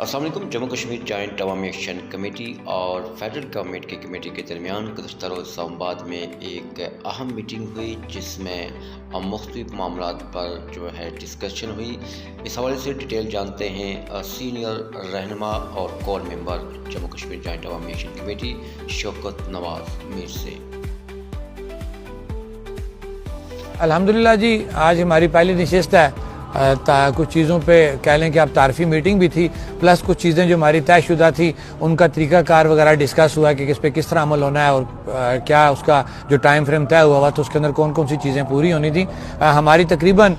السلام علیکم۔ جموں کشمیر جوائنٹ عوامی ایکشن کمیٹی اور فیڈرل گورنمنٹ کی کمیٹی کے درمیان گزشتہ روز اسلام آباد میں ایک اہم میٹنگ ہوئی، جس میں مختلف معاملات پر ڈسکشن ہوئی۔ اس حوالے سے ڈیٹیل جانتے ہیں سینئر رہنما اور کور ممبر جموں کشمیر جوائنٹ عوامی ایکشن کمیٹی شوکت نواز میر سے۔ الحمدللہ جی، آج ہماری پہلی نشست ہے۔ کچھ چیزوں پہ کہہ لیں کہ اب تعارفی میٹنگ بھی تھی، پلس کچھ چیزیں جو ہماری طے شدہ تھی ان کا طریقہ کار وغیرہ ڈسکس ہوا کہ کس پہ کس طرح عمل ہونا ہے اور کیا اس کا جو ٹائم فریم طے ہوا ہوا تو اس کے اندر کون کون سی چیزیں پوری ہونی تھیں۔ ہماری تقریباً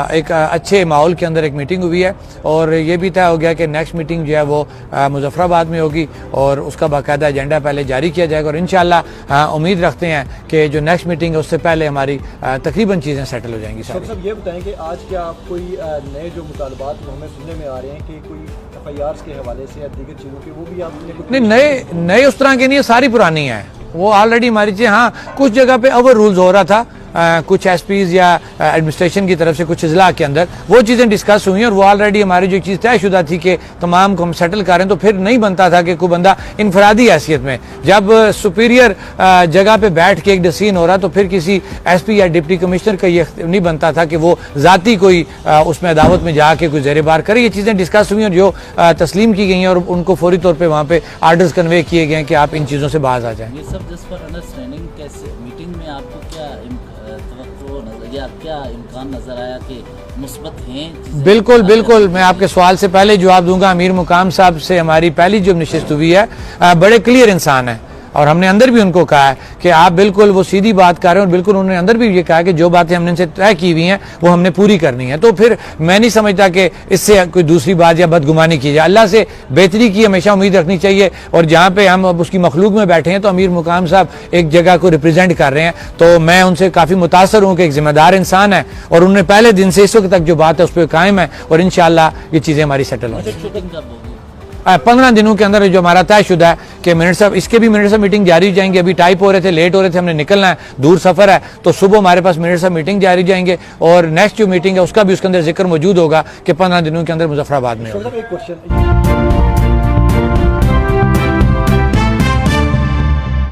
ایک اچھے ماحول کے اندر ایک میٹنگ ہوئی ہے اور یہ بھی طے ہو گیا کہ نیکسٹ میٹنگ جو ہے وہ مظفر آباد میں ہوگی اور اس کا باقاعدہ ایجنڈا پہلے جاری کیا جائے گا، اور انشاءاللہ امید رکھتے ہیں کہ جو نیکسٹ میٹنگ ہے اس سے پہلے ہماری تقریباً چیزیں سیٹل ہو جائیں گی۔ صاحب یہ بتائیں کہ آج کیا کوئی نئے جو مطالبات ہمیں سننے میں آ رہے ہیں کہ کوئی ایف آئی آرز کے حوالے سے یا دیگر چیزوں کے، وہ بھی آپ نے نہیں نئے اس طرح کے نہیں، ساری پرانی ہیں، وہ آلریڈی ہماری چیزیں، ہاں کچھ جگہ پہ اوور رولز ہو رہا تھا، کچھ ایس پیز یا ایڈمنسٹریشن کی طرف سے کچھ اضلاع کے اندر وہ چیزیں ڈسکس ہوئی ہیں، اور وہ آلریڈی ہماری جو چیز طے شدہ تھی کہ تمام کو ہم سیٹل کریں، تو پھر نہیں بنتا تھا کہ کوئی بندہ انفرادی حیثیت میں جب سپیریئر جگہ پہ بیٹھ کے ایک ڈسیزن ہو رہا تو پھر کسی ایس پی یا ڈپٹی کمشنر کا یہ نہیں بنتا تھا کہ وہ ذاتی کوئی اس میں عداوت میں جا کے کوئی زیر بار کرے۔ یہ چیزیں ڈسکس ہوئی ہیں اور جو تسلیم کی گئی ہیں اور ان کو فوری طور پہ وہاں پہ آرڈرز کنوے کیے گئے ہیں کہ آپ ان چیزوں سے باز آ جائیں۔ یہ سب جس پر انڈرسٹینڈنگ کیسے میٹنگ میں آپ کو کیا امکان نظر آیا کہ مثبت ہیں؟ بالکل میں آپ کے سوال سے پہلے جواب دوں گا۔ امیر مقام صاحب سے ہماری پہلی جو نشست ہوئی ہے، بڑے کلیئر انسان ہیں اور ہم نے اندر بھی ان کو کہا ہے کہ آپ بالکل وہ سیدھی بات کر رہے ہیں، اور بالکل انہوں نے اندر بھی یہ کہا کہ جو باتیں ہم نے ان سے طے کی ہوئی ہیں وہ ہم نے پوری کرنی ہے۔ تو پھر میں نہیں سمجھتا کہ اس سے کوئی دوسری بات یا بدگمانی کی جائے۔ اللہ سے بہتری کی ہمیشہ امید رکھنی چاہیے، اور جہاں پہ ہم اب اس کی مخلوق میں بیٹھے ہیں تو امیر مقام صاحب ایک جگہ کو ریپرزینٹ کر رہے ہیں، تو میں ان سے کافی متاثر ہوں کہ ایک ذمہ دار انسان ہے اور انہوں نے پہلے دن سے اس وقت تک جو بات ہے اس پہ قائم ہے، اور انشاءاللہ یہ چیزیں ہماری سیٹل ہوں گی۔ 15 دنوں کے اندر جو ہمارا طے شدہ ہے کہ منٹ صاحب اس کے بھی منٹ صاحب میٹنگ جاری جائیں گے۔ ابھی ٹائپ ہو رہے تھے، لیٹ ہو رہے تھے، ہم نے نکلنا ہے، دور سفر ہے، تو صبح ہمارے پاس منٹ صاحب میٹنگ جاری جائیں گے، اور نیکسٹ جو میٹنگ ہے اس کا بھی اس کے اندر ذکر موجود ہوگا کہ 15 دنوں کے اندر مظفر آباد میں ہوگا۔ ایک کوشچن